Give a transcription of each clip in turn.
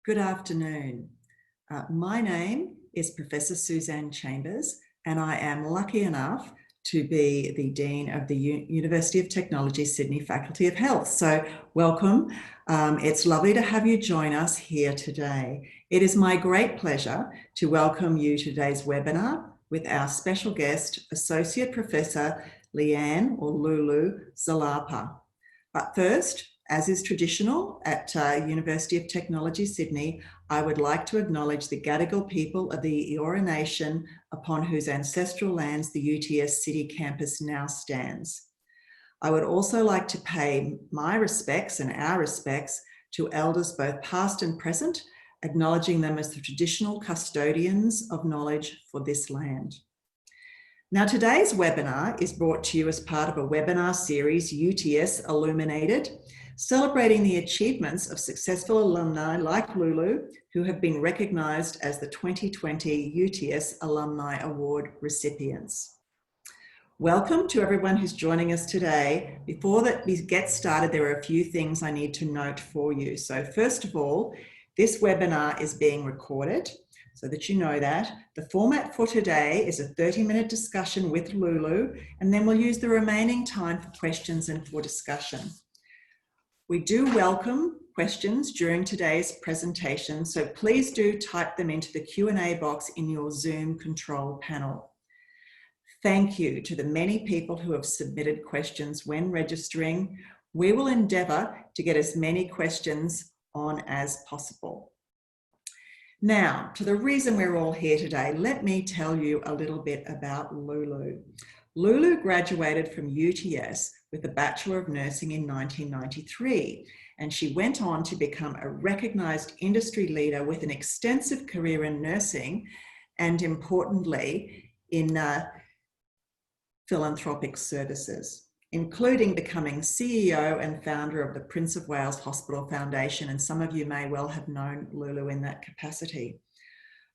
Good afternoon. My name is Professor Suzanne Chambers, and I am lucky enough to be the Dean of the University of Technology, Sydney Faculty of Health. So welcome. It's lovely to have you join us here today. It is my great pleasure to welcome you to today's webinar with our special guest, Associate Professor Leanne or Lulu Zalapa. But first, as is traditional at University of Technology, Sydney, I would like to acknowledge the Gadigal people of the Eora Nation upon whose ancestral lands the UTS City campus now stands. I would also like to pay my respects and our respects to elders both past and present, acknowledging them as the traditional custodians of knowledge for this land. Now, today's webinar is brought to you as part of a webinar series, UTS Illuminated, celebrating the achievements of successful alumni like Lulu, who have been recognised as the 2020 UTS Alumni Award recipients. Welcome to everyone who's joining us today. Before we get started, there are a few things I need to note for you. So first of all, this webinar is being recorded, so that you know that. The format for today is a 30-minute discussion with Lulu, and then we'll use the remaining time for questions and for discussion. We do welcome questions during today's presentation, so please do type them into the Q&A box in your Zoom control panel. Thank you to the many people who have submitted questions when registering. We will endeavour to get as many questions on as possible. Now, to the reason we're all here today, let me tell you a little bit about Lulu. Lulu graduated from UTS with a Bachelor of Nursing in 1993, and she went on to become a recognised industry leader with an extensive career in nursing and, importantly, in philanthropic services, including becoming CEO and founder of the Prince of Wales Hospital Foundation, and some of you may well have known Lulu in that capacity.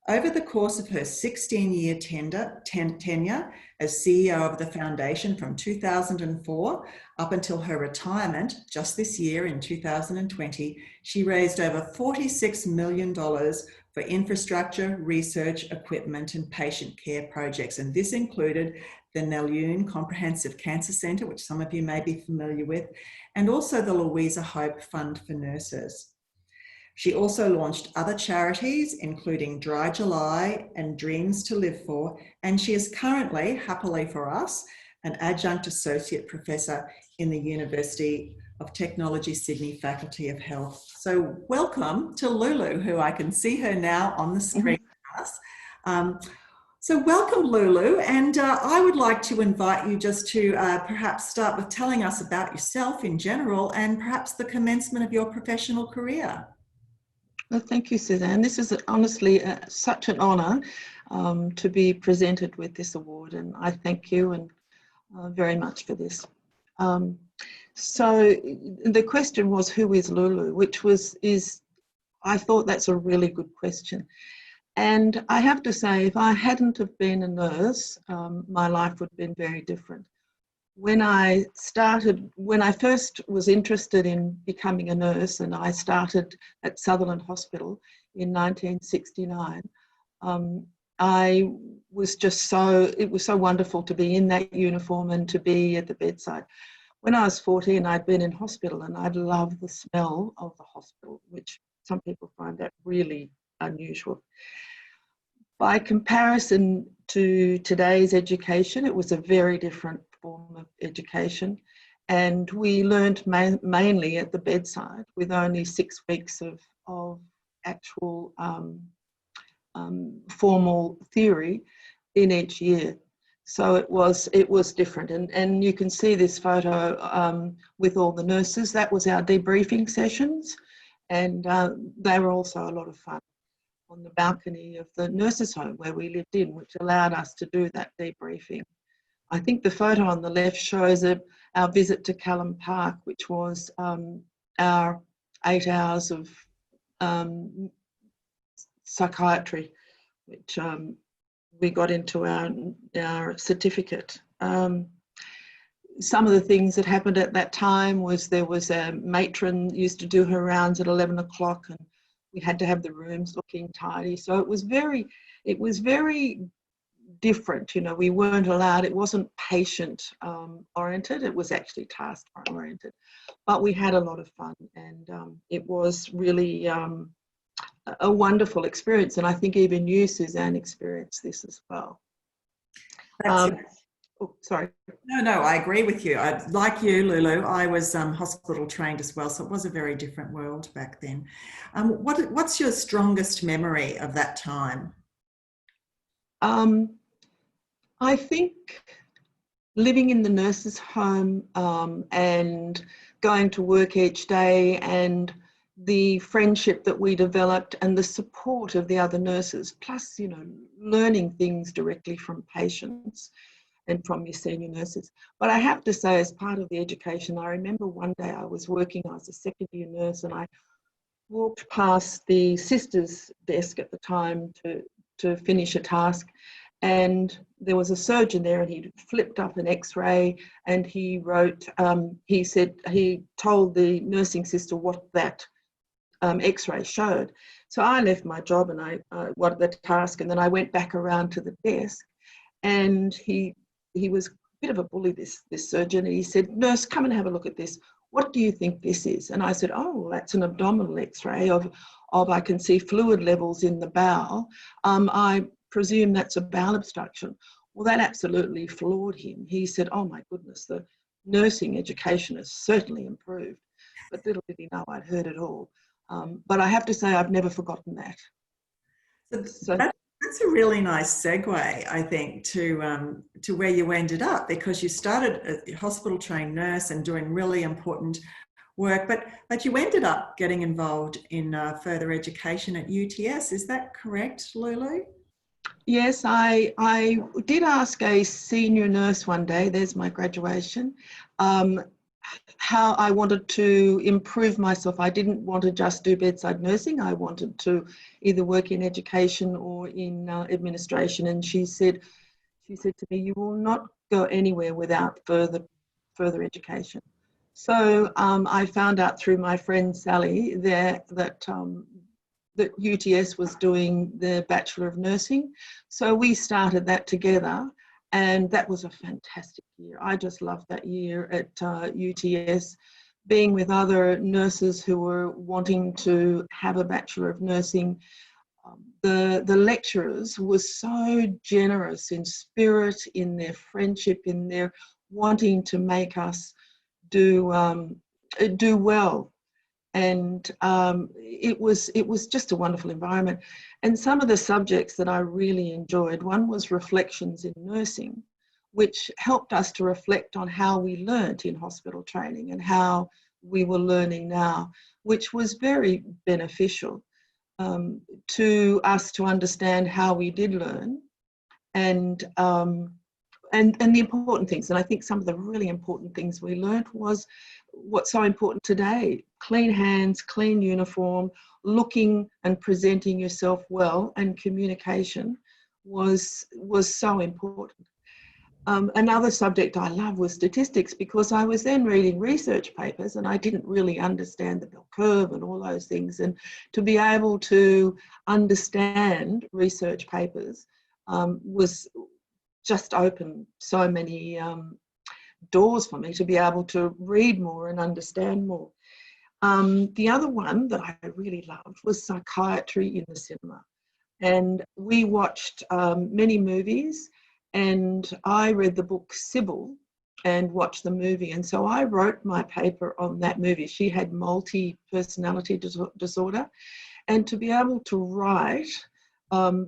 Over the course of her 16-year tenure as CEO of the foundation from 2004 up until her retirement just this year in 2020, she raised over $46 million for infrastructure, research, equipment, and patient care projects. And this included the Nelyun Comprehensive Cancer Centre, which some of you may be familiar with, and also the Luisa Hope Fund for Nurses. She also launched other charities, including Dry July and Dreams to Live For, and she is currently, happily for us, an adjunct associate professor in the University of Technology, Sydney Faculty of Health. So welcome to Lulu, who I can see her now on the screen with us. So welcome, Lulu, and I would like to invite you just to perhaps start with telling us about yourself in general and perhaps the commencement of your professional career. Well, thank you, Suzanne. This is honestly such an honour to be presented with this award, and I thank you and very much for this. So the question was, who is Lulu? I thought that's a really good question. And I have to say, if I hadn't have been a nurse, my life would have been very different. When I first was interested in becoming a nurse, and I started at Sutherland Hospital in 1969, it was so wonderful to be in that uniform and to be at the bedside. When I was 14, I'd been in hospital and I'd loved the smell of the hospital, which some people find that really unusual. By comparison to today's education, it was a very different form of education, and we learned mainly at the bedside with only 6 weeks of actual formal theory in each year. So it was different, and you can see this photo with all the nurses. That was our debriefing sessions, and they were also a lot of fun on the balcony of the nurses' home where we lived in, which allowed us to do that debriefing. I think the photo on the left shows our visit to Callum Park, which was our 8 hours of psychiatry, which we got into our certificate. Some of the things that happened at that time was there was a matron used to do her rounds at 11 o'clock, and We had to have the rooms looking tidy. So it was very different. You know, we weren't allowed, it wasn't patient oriented, it was actually task oriented. But we had a lot of fun, and it was really a wonderful experience. And I think even you, Suzanne, experienced this as well. That's Oh, sorry. No, I agree with you. Like you, Lulu, I was hospital trained as well, so it was a very different world back then. What's your strongest memory of that time? I think living in the nurses' home and going to work each day, and the friendship that we developed and the support of the other nurses, plus, you know, learning things directly from patients and from your senior nurses. But I have to say, as part of the education, I remember one day I was working, I was a second year nurse, and I walked past the sister's desk at the time to finish a task, and there was a surgeon there, and he flipped up an x-ray, and he wrote, he told the nursing sister what that x-ray showed. So I left my job and I what the task, and then I went back around to the desk, and he was a bit of a bully, this surgeon, and he said, "Nurse, come and have a look at this. What do you think this is?" And I said, "Oh, well, that's an abdominal x-ray of I can see fluid levels in the bowel. I presume that's a bowel obstruction." Well, that absolutely floored him. He said, "Oh my goodness, the nursing education has certainly improved." But little did he know I'd heard it all. But I have to say, I've never forgotten that. So that's a really nice segue, I think, to where you ended up, because you started a hospital trained nurse and doing really important work, but you ended up getting involved in further education at UTS. Is that correct, Lulu? Yes, I did ask a senior nurse one day, there's my graduation, how I wanted to improve myself. I didn't want to just do bedside nursing. I wanted to either work in education or in administration. And she said to me, "You will not go anywhere without further education." So I found out through my friend Sally that UTS was doing the Bachelor of Nursing. So we started that together, and that was a fantastic year. I just loved that year at UTS, being with other nurses who were wanting to have a Bachelor of Nursing. The lecturers were so generous in spirit, in their friendship, in their wanting to make us do well. And it was just a wonderful environment. And some of the subjects that I really enjoyed, one was reflections in nursing, which helped us to reflect on how we learnt in hospital training and how we were learning now, which was very beneficial to us to understand how we did learn and the important things. And I think some of the really important things we learnt was what's so important today: clean hands, clean uniform, looking and presenting yourself well, and communication was so important. Another subject I love was statistics, because I was then reading research papers and I didn't really understand the bell curve and all those things. And to be able to understand research papers was just opened so many doors for me to be able to read more and understand more. The other one that I really loved was psychiatry in the cinema. And we watched many movies, and I read the book Sybil and watched the movie. And so I wrote my paper on that movie. She had multi-personality disorder. And to be able to write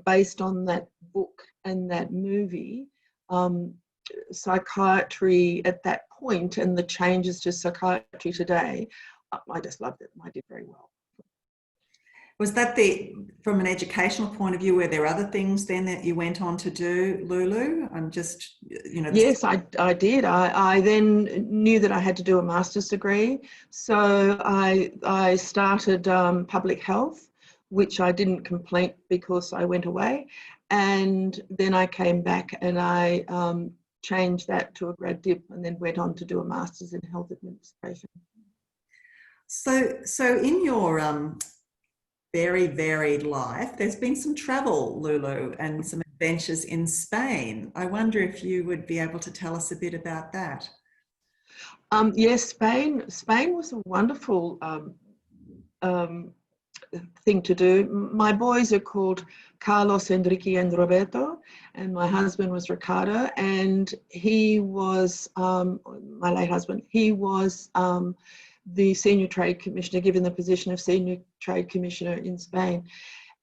based on that book and that movie, psychiatry at that point and the changes to psychiatry today, I just loved it. I did very well. Was that from an educational point of view, were there other things then that you went on to do, Lulu? I'm just, Yes, I did. I then knew that I had to do a master's degree. So I started public health, which I didn't complete because I went away. And then I came back and I changed that to a grad dip, and then went on to do a master's in health administration. So in your very varied life. There's been some travel, Lulu, and some adventures in Spain. I wonder if you would be able to tell us a bit about that. Yes, Spain was a wonderful thing to do. My boys are called Carlos, Enrique, and Roberto, and my husband was Ricardo, and he was, my late husband, he was the Senior Trade Commissioner, given the position of Senior Trade Commissioner in Spain.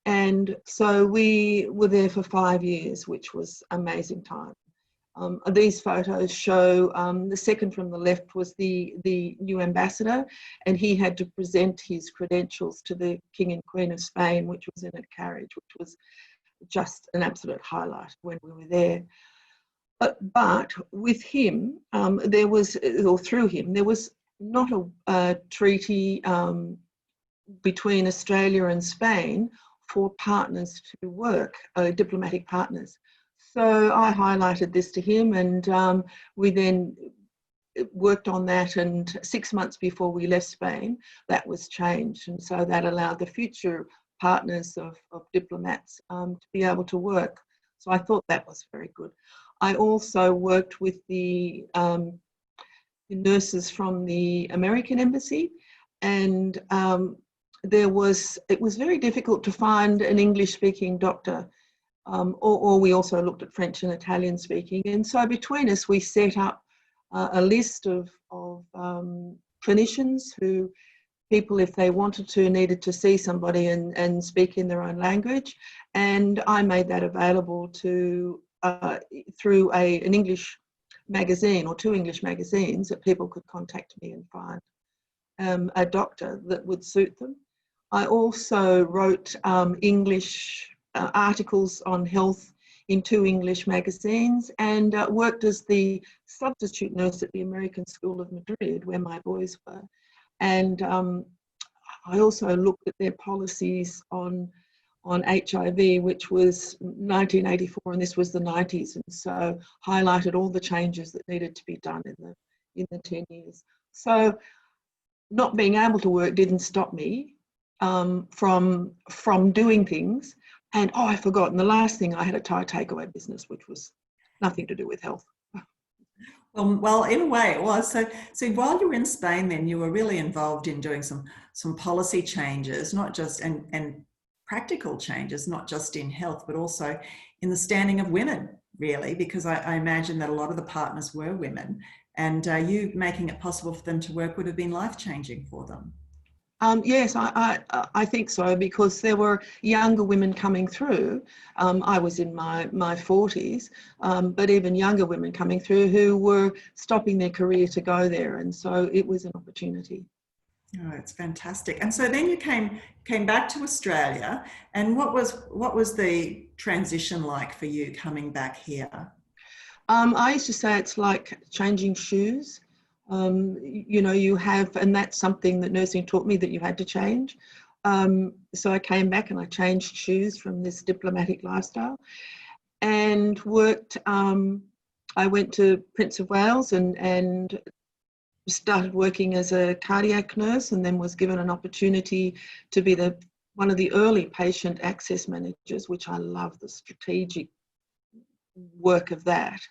And so we were there for 5 years, which was amazing time. These photos show, the second from the left was the new ambassador, and he had to present his credentials to the King and Queen of Spain, which was in a carriage, which was just an absolute highlight when we were there. But with him, there was, or through him, there was not a treaty between Australia and Spain for partners to work, diplomatic partners. So I highlighted this to him, and we then worked on that, and 6 months before we left Spain, that was changed. And so that allowed the future partners of diplomats to be able to work. So I thought that was very good. I also worked with the nurses from the American Embassy, and it was very difficult to find an English-speaking doctor. Or we also looked at French and Italian speaking. And so between us, we set up a list of clinicians who people, if they wanted to, needed to see somebody and speak in their own language. And I made that available to through an English magazine or 2 English magazines that people could contact me and find a doctor that would suit them. I also wrote English articles on health in 2 English magazines, and worked as the substitute nurse at the American School of Madrid, where my boys were. And I also looked at their policies on HIV, which was 1984, and this was the 90s, and so highlighted all the changes that needed to be done in the 10 years. So not being able to work didn't stop me from doing things. And I forgot, and the last thing, I had a Thai takeaway business, which was nothing to do with health. Well, in a way it was. So while you were in Spain, then you were really involved in doing some policy changes, not just and practical changes, not just in health, but also in the standing of women, really, because I imagine that a lot of the partners were women, and you making it possible for them to work would have been life-changing for them. Yes, I think so, because there were younger women coming through. I was in my 40s, but even younger women coming through who were stopping their career to go there, and so it was an opportunity. Oh, it's fantastic. And so then you came back to Australia, and what was the transition like for you coming back here? I used to say it's like changing shoes. You know, you have, and that's something that nursing taught me, that you had to change. So I came back and I changed shoes from this diplomatic lifestyle and worked. I went to Prince of Wales and started working as a cardiac nurse, and then was given an opportunity to be one of the early patient access managers, which I love the strategic work of that.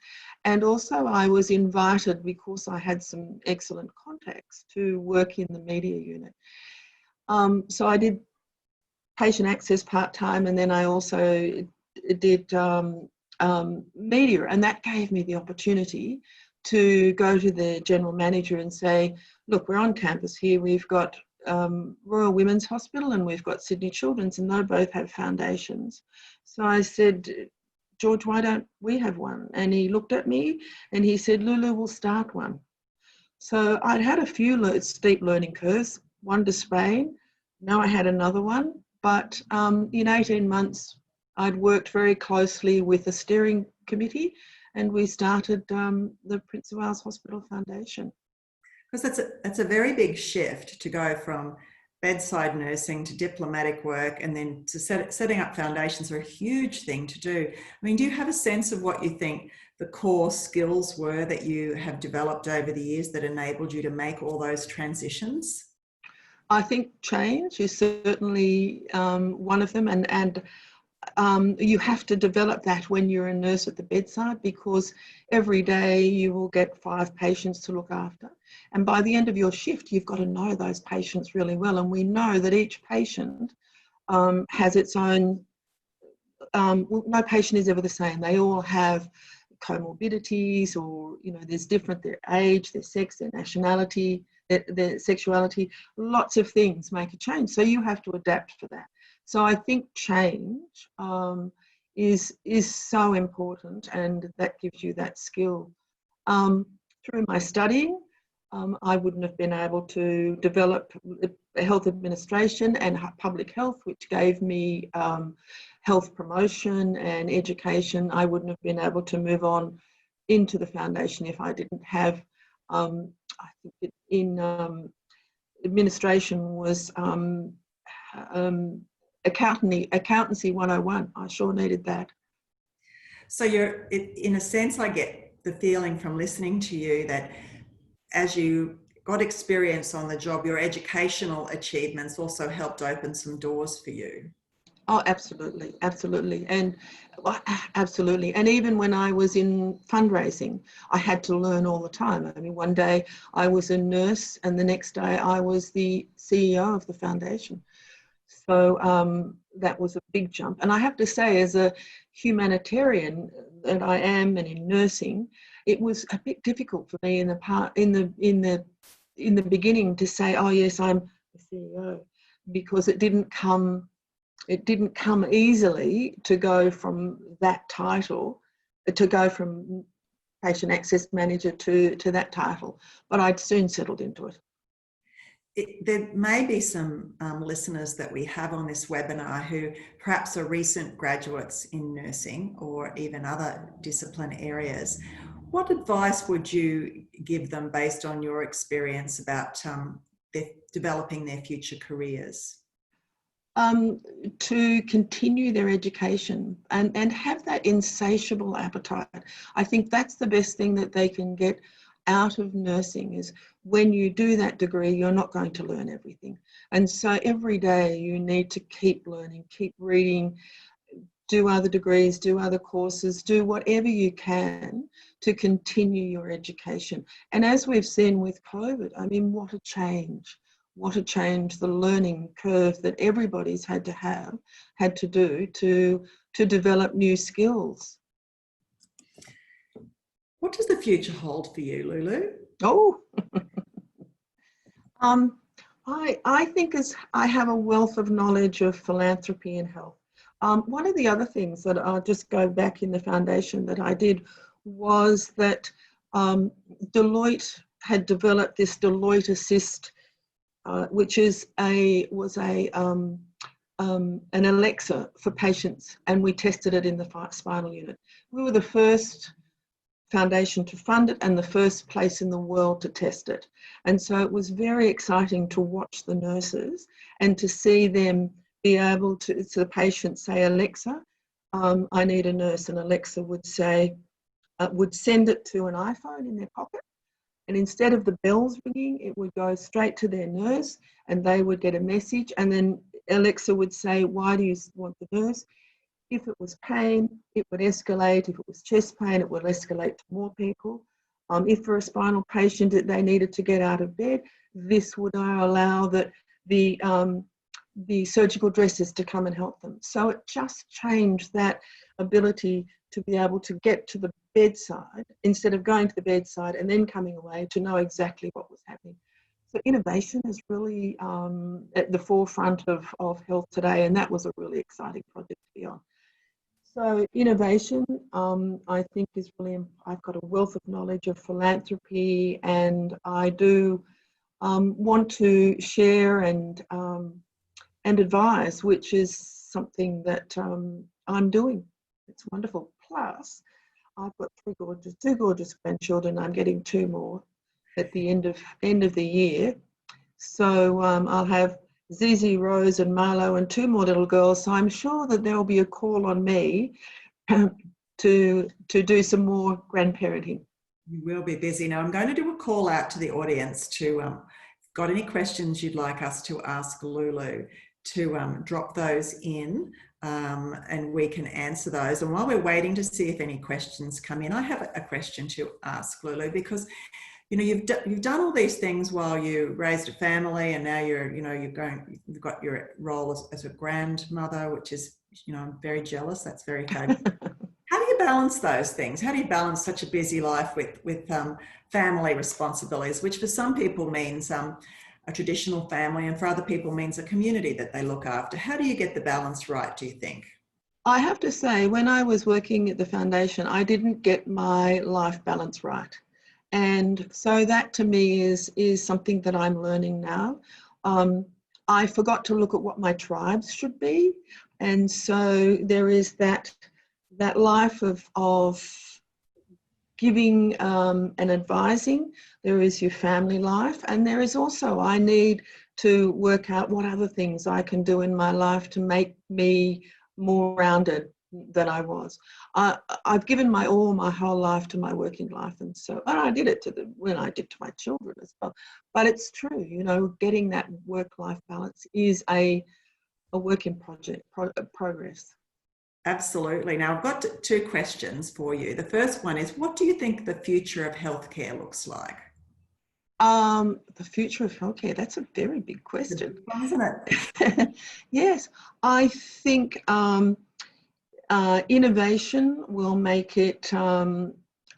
And also I was invited, because I had some excellent contacts, to work in the media unit. So I did patient access part-time, and then I also did media, and that gave me the opportunity to go to the general manager and say, look, we're on campus here, we've got Royal Women's Hospital and we've got Sydney Children's, and they both have foundations. So I said, George, why don't we have one? And he looked at me and he said, Lulu, we'll start one. So I'd had a few steep learning curves, one to Spain. Now I had another one, but in 18 months, I'd worked very closely with the steering committee, and we started the Prince of Wales Hospital Foundation. Because that's a very big shift to go from bedside nursing to diplomatic work, and then to setting up foundations are a huge thing to do. I mean, do you have a sense of what you think the core skills were that you have developed over the years that enabled you to make all those transitions? I think change is certainly one of them, and you have to develop that when you're a nurse at the bedside, because every day you will get 5 patients to look after, and by the end of your shift you've got to know those patients really well, and we know that each patient has its own, well, no patient is ever the same. They all have comorbidities, or there's different, their age, their sex, their nationality, their sexuality, lots of things make a change, so you have to adapt for that. So I think change is so important, and that gives you that skill. Through my studying, I wouldn't have been able to develop health administration and public health, which gave me health promotion and education. I wouldn't have been able to move on into the foundation if I didn't have, I think in administration was accountancy 101. I sure needed that. So in a sense, I get the feeling from listening to you that as you got experience on the job, your educational achievements also helped open some doors for you. Oh, absolutely, absolutely. And absolutely. And even when I was in fundraising, I had to learn all the time. I mean, one day I was a nurse and the next day I was the CEO of the foundation. So that was a big jump. And I have to say, as a humanitarian that I am and in nursing, it was a bit difficult for me in the beginning to say, oh yes, I'm the CEO, because it didn't come easily to go from that title, to go from patient access manager to that title. But I'd soon settled into it. There may be some listeners that we have on this webinar who perhaps are recent graduates in nursing or even other discipline areas. What advice would you give them based on your experience about developing their future careers? To continue their education and have that insatiable appetite. I think that's the best thing that they can get out of nursing, is when you do that degree, you're not going to learn everything. And so every day you need to keep learning, keep reading, do other degrees, do other courses, do whatever you can to continue your education. And as we've seen with COVID, I mean, what a change. What a change, the learning curve that everybody's had to do to develop new skills. What does the future hold for you, Lulu? Oh, I think I have a wealth of knowledge of philanthropy and health. One of the other things that I'll just go back in the foundation that I did was that Deloitte had developed this Deloitte Assist, which was an Alexa for patients, and we tested it in the spinal unit. We were the first foundation to fund it and the first place in the world to test it. And so it was very exciting to watch the nurses and to see them be able to the patient say, Alexa, I need a nurse, and Alexa would say, would send it to an iPhone in their pocket. And instead of the bells ringing, it would go straight to their nurse and they would get a message. And then Alexa would say, why do you want the nurse? If it was pain, it would escalate. If it was chest pain, it would escalate to more people. If for a spinal patient they needed to get out of bed, this would allow the surgical dressers to come and help them. So it just changed that ability to be able to get to the bedside, instead of going to the bedside and then coming away, to know exactly what was happening. So innovation is really at the forefront of health today, and that was a really exciting project to be on. So innovation, I think is really, I've got a wealth of knowledge of philanthropy, and I do want to share and advise, which is something that I'm doing. It's wonderful. Plus, I've got two gorgeous grandchildren. I'm getting 2 more at the end of the year. So I'll have Zizi, Rose and Marlo and 2 more little girls. So I'm sure that there will be a call on me to do some more grandparenting. You will be busy. Now I'm going to do a call out to the audience to got any questions you'd like us to ask Lulu, to drop those in, and we can answer those. And while we're waiting to see if any questions come in, I have a question to ask Lulu, because you've done all these things while you raised a family, and now you've got your role as a grandmother, which is, I'm very jealous. That's very fabulous. How do you balance those things? How do you balance such a busy life with family responsibilities, which for some people means a traditional family, and for other people means a community that they look after? How do you get the balance right, do you think? I have to say, when I was working at the foundation, I didn't get my life balance right. And so that to me is something that I'm learning now. I forgot to look at what my tribes should be. And so there is that life of giving and advising. There is your family life, and there is also, I need to work out what other things I can do in my life to make me more rounded than I was. I've given my all, my whole life to my working life, and I did it when I did to my children as well. But it's true, getting that work-life balance is a work in progress. Absolutely. Now, I've got two questions for you. The first one is, what do you think the future of healthcare looks like? The future of healthcare, that's a very big question. Isn't it? Yes, I think innovation will make it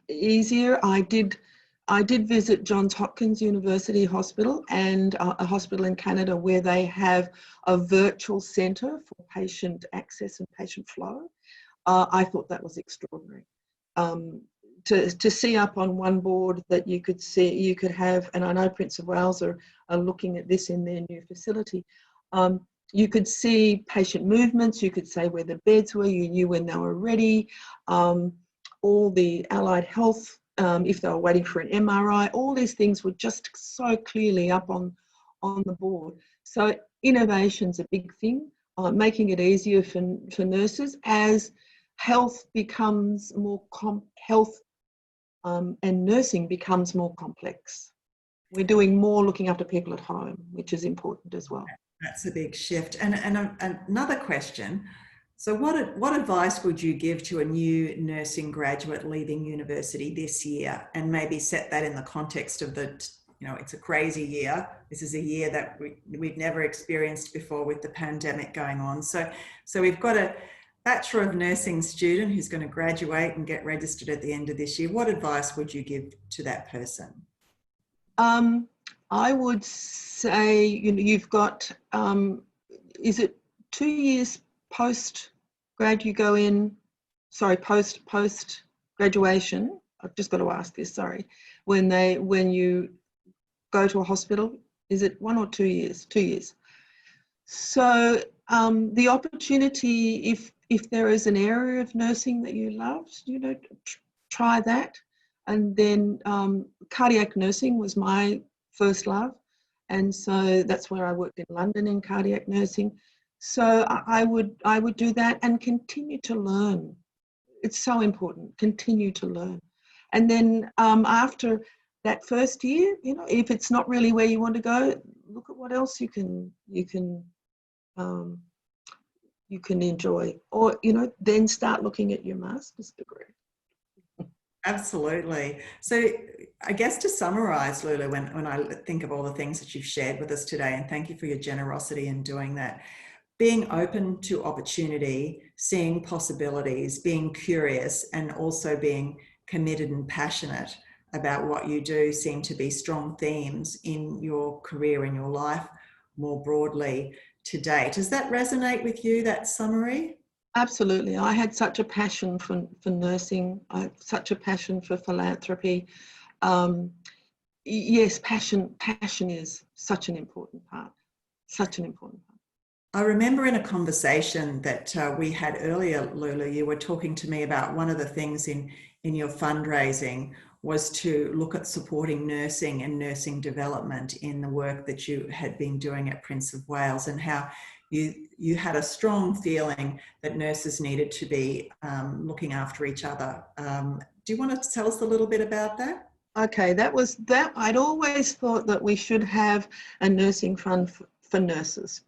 easier. I did visit Johns Hopkins University Hospital, and a hospital in Canada where they have a virtual centre for patient access and patient flow. I thought that was extraordinary. To see up on one board that you could have, and I know Prince of Wales are looking at this in their new facility. You could see patient movements, you could say where the beds were, you knew when they were ready, all the allied health, if they were waiting for an MRI, all these things were just so clearly up on the board. So innovation's a big thing, making it easier for nurses as health becomes more and nursing becomes more complex. We're doing more looking after people at home, which is important as well. That's a big shift. And another question. So what advice would you give to a new nursing graduate leaving university this year, and maybe set that in the context of it's a crazy year. This is a year that we've never experienced before with the pandemic going on. So we've got a Bachelor of Nursing student who's going to graduate and get registered at the end of this year. What advice would you give to that person? I would say, you've got, is it 2 years post-grad you go in, post-graduation, I've just got to ask this, sorry, when you go to a hospital, is it 1 or 2 years? 2 years. So the opportunity, if there is an area of nursing that you love, try that. And then cardiac nursing was my first love. And so that's where I worked in London in cardiac nursing. So I would do that and continue to learn. It's so important, continue to learn. And then after that first year, if it's not really where you want to go, look at what else you can enjoy, or then start looking at your master's degree. Absolutely. So I guess to summarize, Lulu, when I think of all the things that you've shared with us today, and thank you for your generosity in doing that, being open to opportunity, seeing possibilities, being curious, and also being committed and passionate about what you do seem to be strong themes in your career, in your life more broadly to date. Does that resonate with you, that summary? Absolutely. I had such a passion for nursing. I had such a passion for philanthropy. Yes, passion is such an important part, I remember in a conversation that we had earlier, Lulu, you were talking to me about one of the things in your fundraising was to look at supporting nursing and nursing development in the work that you had been doing at Prince of Wales, and how you had a strong feeling that nurses needed to be looking after each other. Do you want to tell us a little bit about that? Okay, that was that. I'd always thought that we should have a nursing fund for nurses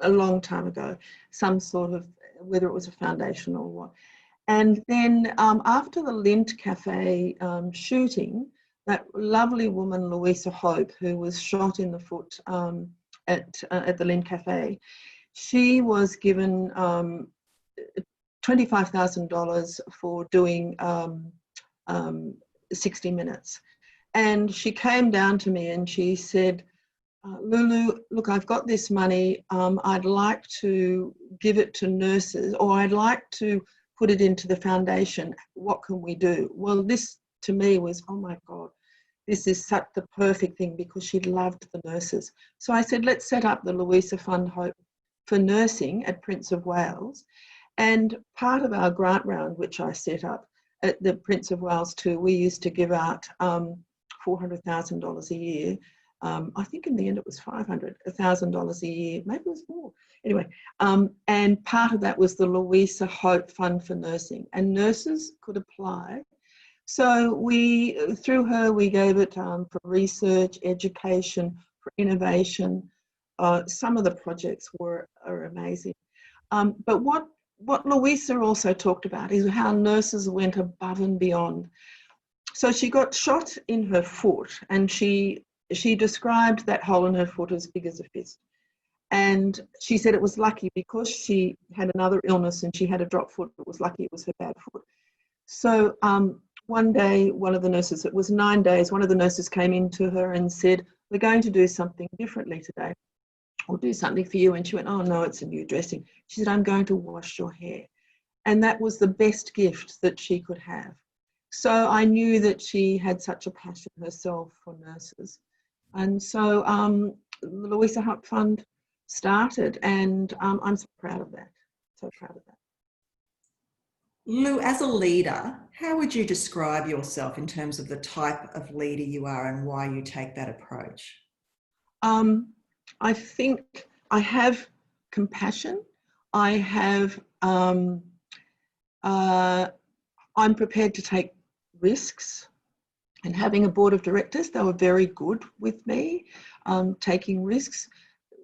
a long time ago, some sort of, whether it was a foundation or what. And then after the Lint Cafe shooting, that lovely woman, Luisa Hope, who was shot in the foot at the Lint Cafe, she was given $25,000 for doing 60 minutes. And she came down to me and she said, Lulu, look, I've got this money. I'd like to give it to nurses, or I'd like to put it into the foundation. What can we do? Well, this to me was, oh my God, this is such the perfect thing, because she loved the nurses. So I said, let's set up the Louisa Fund Hope for Nursing at Prince of Wales. And part of our grant round, which I set up at the Prince of Wales too, we used to give out $400,000 a year. I think in the end it was $500,000 a year, maybe it was more. Anyway, and part of that was the Louisa Hope Fund for Nursing, and nurses could apply. So we, through her, we gave it for research, education, for innovation. Some of the projects are amazing. But what Luisa also talked about is how nurses went above and beyond. So she got shot in her foot, and she described that hole in her foot as big as a fist. And she said it was lucky because she had another illness and she had a drop foot. It was lucky it was her bad foot. So one day, one of the nurses, it was 9 days, one of the nurses came into her and said, we're going to do something differently today. I'll do something for you. And she went, oh no, it's a new dressing. She said, I'm going to wash your hair. And that was the best gift that she could have. So I knew that she had such a passion herself for nurses. And so the Louisa Hope Fund started, and I'm so proud of that, so proud of that. Lou, as a leader, how would you describe yourself in terms of the type of leader you are and why you take that approach? I think I have compassion. I have, I'm prepared to take risks, and having a board of directors, they were very good with me, taking risks.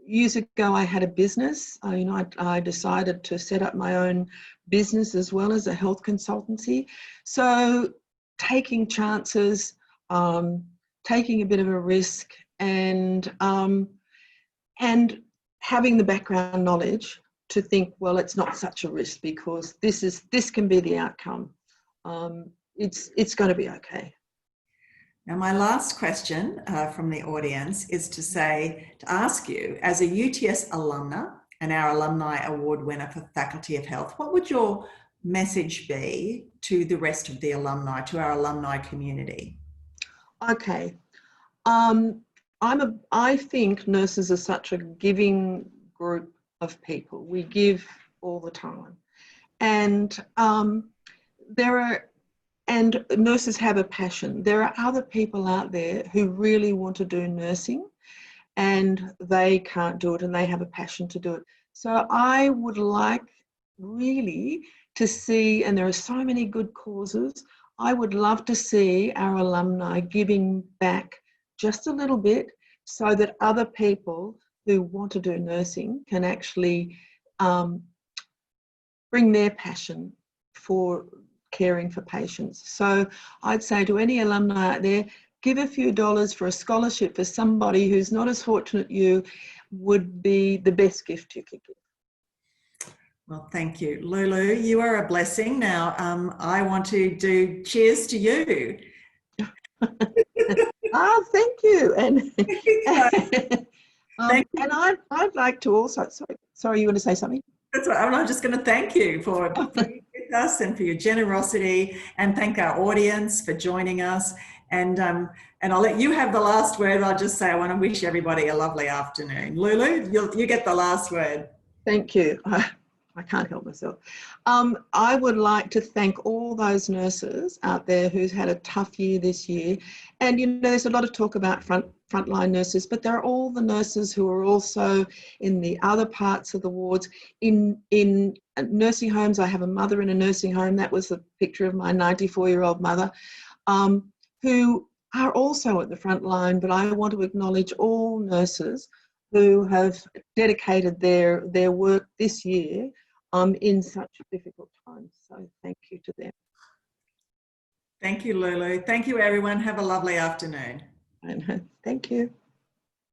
Years ago, I had a business. I decided to set up my own business as well as a health consultancy. So taking chances, taking a bit of a risk, and having the background knowledge to think, well, it's not such a risk because this can be the outcome. It's going to be okay. Now, my last question from the audience is to ask you, as a UTS alumna and our Alumni Award winner for Faculty of Health, what would your message be to the rest of the alumni, to our alumni community? Okay. I think nurses are such a giving group of people. We give all the time. And and nurses have a passion. There are other people out there who really want to do nursing and they can't do it, and they have a passion to do it. So I would like really to see, and there are so many good causes, I would love to see our alumni giving back just a little bit so that other people who want to do nursing can actually bring their passion for caring for patients. So I'd say to any alumni out there, give a few dollars for a scholarship for somebody who's not as fortunate you would be the best gift you could give. Well, thank you. Lulu, you are a blessing. Now, I want to do cheers to you. Oh, thank you. And and I'd like to also, sorry, you want to say something? That's right. I'm just going to thank you for being with us and for your generosity, and thank our audience for joining us. And I'll let you have the last word. I'll just say I want to wish everybody a lovely afternoon. Lulu, you get the last word. Thank you. I can't help myself. I would like to thank all those nurses out there who's had a tough year this year. And, you know, there's a lot of talk about frontline nurses, but there are all the nurses who are also in the other parts of the wards. In nursing homes, I have a mother in a nursing home. That was a picture of my 94-year-old mother, who are also at the front line, but I want to acknowledge all nurses who have dedicated their work this year in such difficult times. So thank you to them. Thank you, Lulu. Thank you, everyone. Have a lovely afternoon. And thank you.